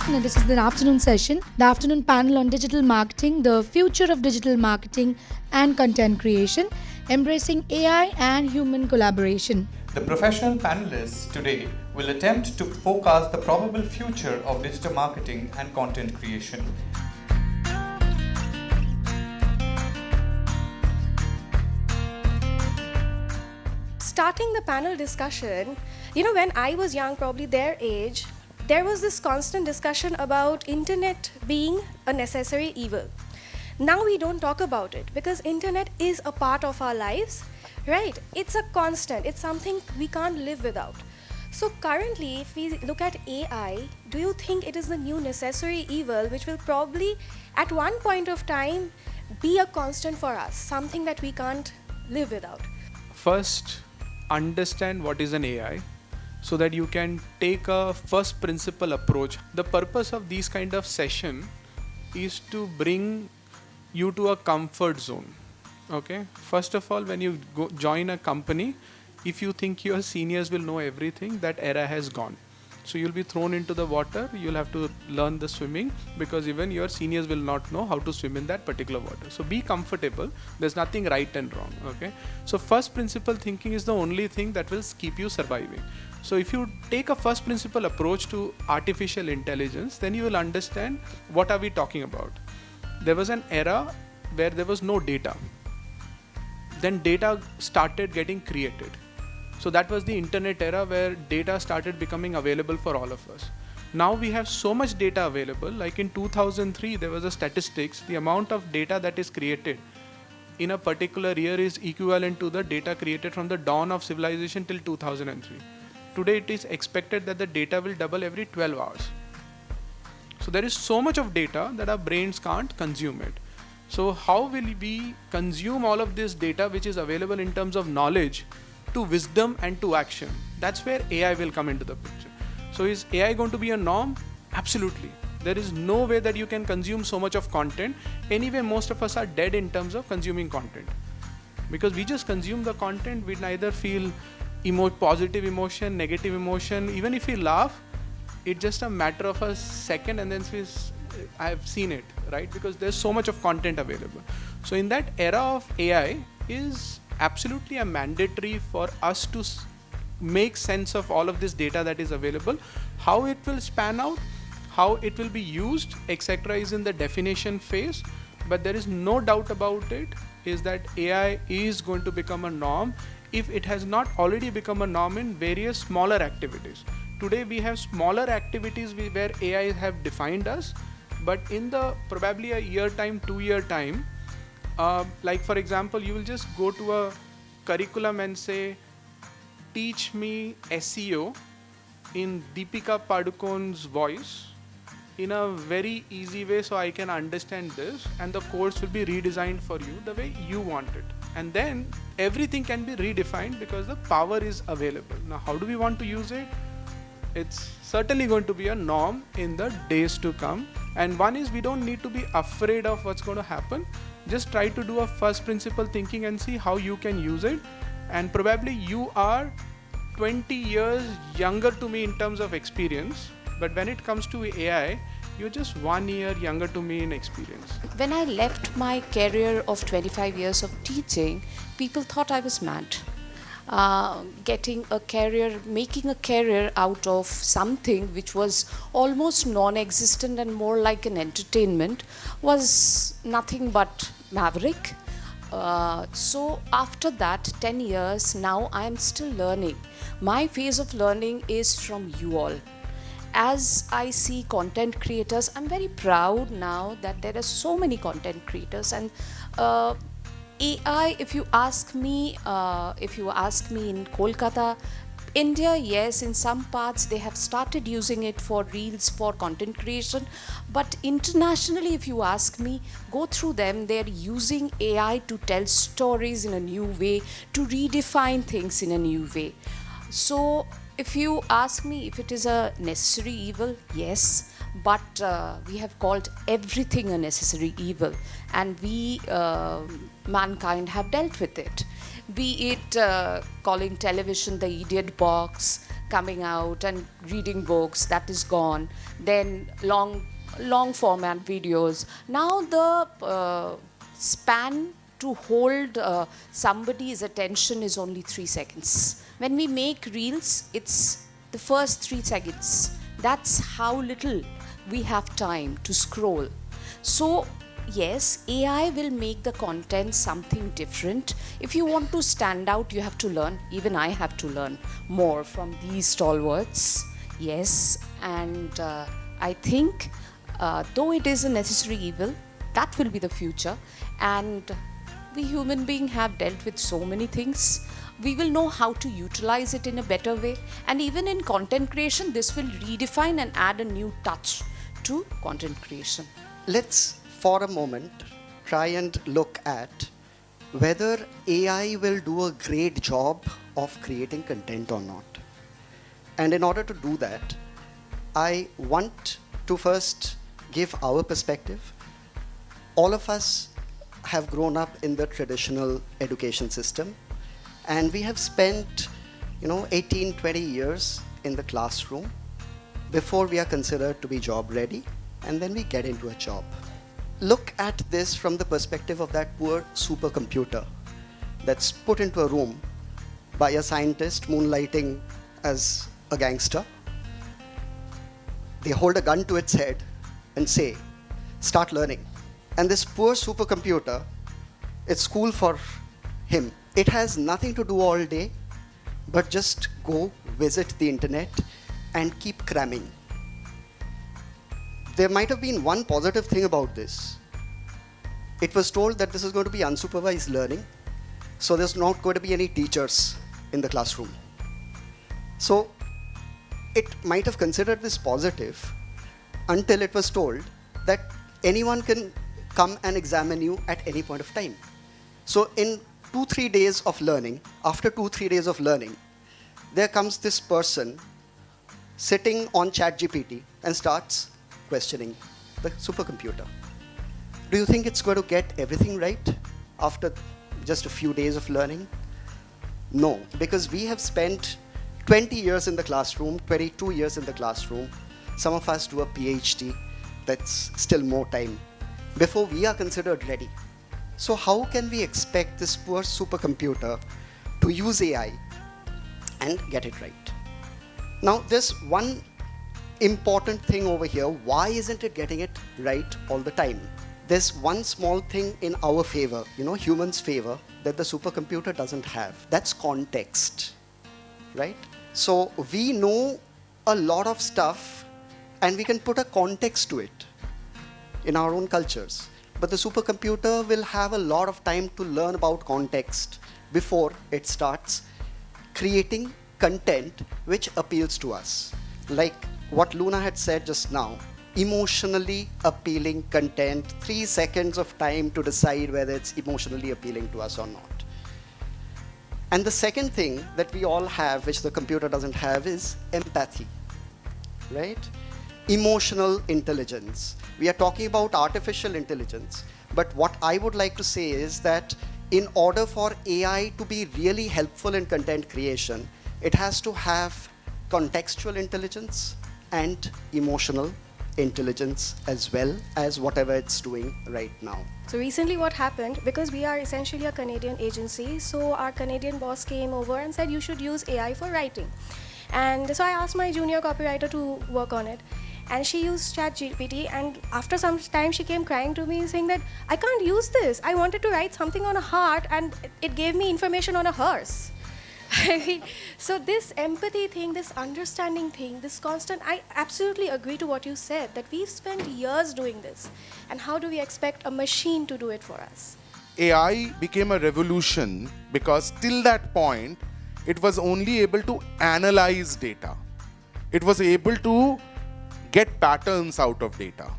and this is the afternoon session, the afternoon panel on digital marketing, the future of digital marketing and content creation, embracing AI and human collaboration. The professional panelists today will attempt to forecast the probable future of digital marketing and content creation. Starting the panel discussion, when I was young, probably their age, there was this constant discussion about internet being a necessary evil. Now we don't talk about it because internet is a part of our lives, right? It's a constant, it's something we can't live without. So currently, if we look at AI, do you think it is the new necessary evil which will probably at one point of time be a constant for us, something that we can't live without? First, understand what is an AI so that you can take a first principle approach. The purpose of these kind of session is to bring you to a comfort zone. Okay. First of all, when you join a company, if you think your seniors will know everything, that era has gone. So you'll be thrown into the water, you'll have to learn the swimming because even your seniors will not know how to swim in that particular water. So be comfortable, there's nothing right and wrong, okay? So first principle thinking is the only thing that will keep you surviving. So if you take a first principle approach to artificial intelligence, then you will understand what are we talking about. There was an era where there was no data. Then data started getting created. So that was the internet era where data started becoming available for all of us. Now we have so much data available, like in 2003 there was a statistics, the amount of data that is created in a particular year is equivalent to the data created from the dawn of civilization till 2003. Today it is expected that the data will double every 12 hours. So there is so much of data that our brains can't consume it. So how will we consume all of this data which is available in terms of knowledge to wisdom and to action? That's where AI will come into the picture. So is AI going to be a norm? Absolutely. There is no way that you can consume so much of content. Anyway, most of us are dead in terms of consuming content. Because we just consume the content, we neither feel positive emotion, negative emotion. Even if we laugh, it's just a matter of a second and then I've seen it, right? Because there's so much of content available. So in that era of AI is absolutely a mandatory for us to make sense of all of this data that is available, how it will span out, how it will be used, etc. is in the definition phase. But there is no doubt about it is that AI is going to become a norm if it has not already become a norm in various smaller activities. Today we have smaller activities where AI have defined us, but in the probably a year time, 2 year time, like for example, you will just go to a curriculum and say, teach me SEO in Deepika Padukone's voice in a very easy way so I can understand this, and the course will be redesigned for you the way you want it. And then everything can be redefined because the power is available. Now, how do we want to use it? It's certainly going to be a norm in the days to come. And one is we don't need to be afraid of what's going to happen. Just try to do a first principle thinking and see how you can use it. And probably you are 20 years younger to me in terms of experience. But when it comes to AI, you're just 1 year younger to me in experience. When I left my career of 25 years of teaching, people thought I was mad. Making a career out of something which was almost non-existent and more like an entertainment was nothing but maverick. So after that 10 years, now I am still learning. My phase of learning is from you all. As I see content creators, I'm very proud now that there are so many content creators, and AI, if you ask me in Kolkata, India, yes, in some parts they have started using it for reels, for content creation, but internationally, if you ask me, go through them, they're using AI to tell stories in a new way, to redefine things in a new way. So if you ask me if it is a necessary evil, yes, but we have called everything a necessary evil, and we, mankind, have dealt with it. be it calling television the idiot box, coming out and reading books, that is gone. Then long format videos. Now the span to hold somebody's attention is only 3 seconds. When we make reels, it's the first 3 seconds. That's how little we have time to scroll. So yes, AI will make the content something different. If you want to stand out, you have to learn. Even I have to learn more from these stalwarts. Yes, and I think though it is a necessary evil, that will be the future. And we human beings have dealt with so many things. We will know how to utilize it in a better way. And even in content creation, this will redefine and add a new touch to content creation. Let's, for a moment, try and look at whether AI will do a great job of creating content or not. And in order to do that, I want to first give our perspective. All of us have grown up in the traditional education system, and we have spent 18, 20 years in the classroom before we are considered to be job ready, and then we get into a job. Look at this from the perspective of that poor supercomputer that's put into a room by a scientist moonlighting as a gangster. They hold a gun to its head and say, start learning. And this poor supercomputer, it's school for him. It has nothing to do all day, but just go visit the internet and keep cramming. There might have been one positive thing about this. It was told that this is going to be unsupervised learning, so there's not going to be any teachers in the classroom. So it might have considered this positive until it was told that anyone can come and examine you at any point of time. So in 2-3 days of learning, after 2-3 days of learning, there comes this person sitting on ChatGPT and starts questioning the supercomputer. Do you think it's going to get everything right after just a few days of learning? No, because we have spent 20 years in the classroom, 22 years in the classroom. Some of us do a PhD, that's still more time, before we are considered ready. So how can we expect this poor supercomputer to use AI and get it right? Now, there's one important thing over here. Why isn't it getting it right all the time? There's one small thing in our favor, humans' favor, that the supercomputer doesn't have. That's context, right? So we know a lot of stuff and we can put a context to it in our own cultures. But the supercomputer will have a lot of time to learn about context before it starts creating content which appeals to us. Like what Luna had said just now, emotionally appealing content, 3 seconds of time to decide whether it's emotionally appealing to us or not. And the second thing that we all have, which the computer doesn't have, is empathy, right? Emotional intelligence. We are talking about artificial intelligence, but what I would like to say is that in order for AI to be really helpful in content creation, it has to have contextual intelligence and emotional intelligence as well as whatever it's doing right now. So recently what happened, because we are essentially a Canadian agency, so our Canadian boss came over and said you should use AI for writing. And so I asked my junior copywriter to work on it. And she used ChatGPT, and after some time she came crying to me saying that I can't use this. I wanted to write something on a heart and it gave me information on a horse. So this empathy thing, this understanding thing, this constant, I absolutely agree to what you said, that we've spent years doing this. And how do we expect a machine to do it for us? AI became a revolution because till that point, it was only able to analyze data. It was able to get patterns out of data.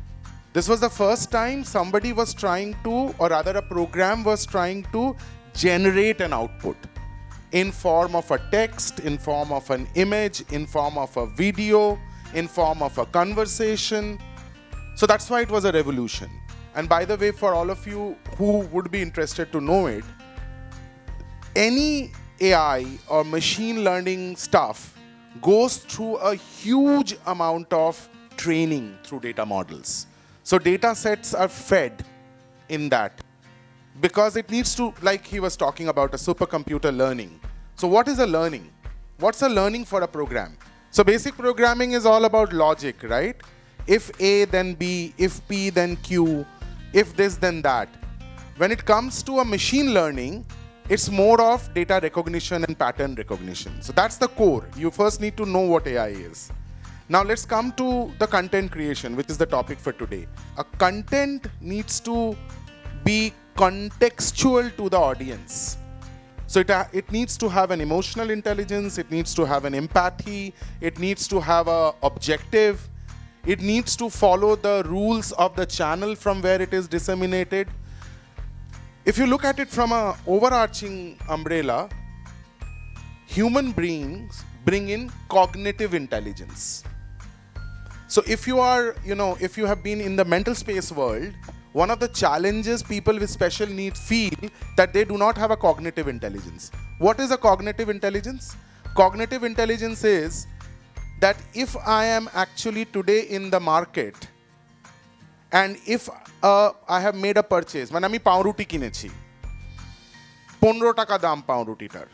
This was the first time somebody was trying to, or rather a program was trying to generate an output in form of a text, in form of an image, in form of a video, in form of a conversation. So that's why it was a revolution. And by the way, for all of you who would be interested to know it, any AI or machine learning stuff goes through a huge amount of training through data models. So data sets are fed in that because it needs to, like he was talking about, a supercomputer learning. So what is a learning? What's a learning for a program? So basic programming is all about logic, right? If A, then B, if P, then Q, if this, then that. When it comes to a machine learning, it's more of data recognition and pattern recognition. So that's the core. You first need to know what AI is. Now let's come to the content creation, which is the topic for today. A content needs to be contextual to the audience. So it needs to have an emotional intelligence, it needs to have an empathy, it needs to have an objective, it needs to follow the rules of the channel from where it is disseminated. If you look at it from an overarching umbrella, human beings bring in cognitive intelligence. So if you are, if you have been in the mental space world, one of the challenges people with special needs feel that they do not have a cognitive intelligence. What is a cognitive intelligence? Cognitive intelligence is that if I am actually today in the market and if I have made a purchase, মানে আমি পাউরুটি কিনেছি 15 টাকা দাম পাউরুটিটার,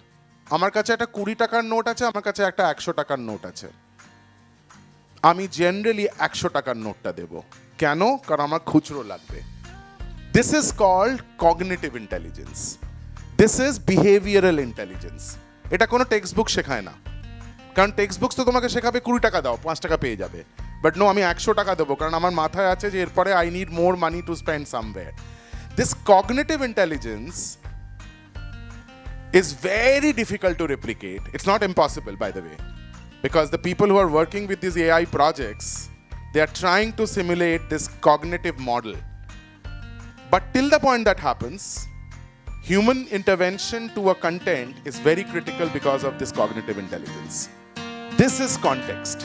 আমার কাছে একটা 20 টাকার নোট আছে, আমার কাছে একটা 100 টাকার নোট আছে, আমি জেনারেলি 100 টাকার নোটটা দেব। কেন? কারণ আমার খুচরো লাগবে। This is called cognitive intelligence. This is behavioral intelligence. এটা কোনো টেক্সট বুক শেখায় না, কারণ টেক্সট বুকস তো তোমাকে শেখাবে 20 টাকা দাও 5 টাকা পেয়ে যাবে, বাট নো, আমি 100 টাকা দেবো কারণ আমার মাথায় আছে যে এরপরে I need more money to spend somewhere. This cognitive intelligence is very difficult to replicate. It's not impossible, by the way, because the people who are working with these AI projects, they are trying to simulate this cognitive model. But till the point that happens, human intervention to a content is very critical because of this cognitive intelligence. This is context.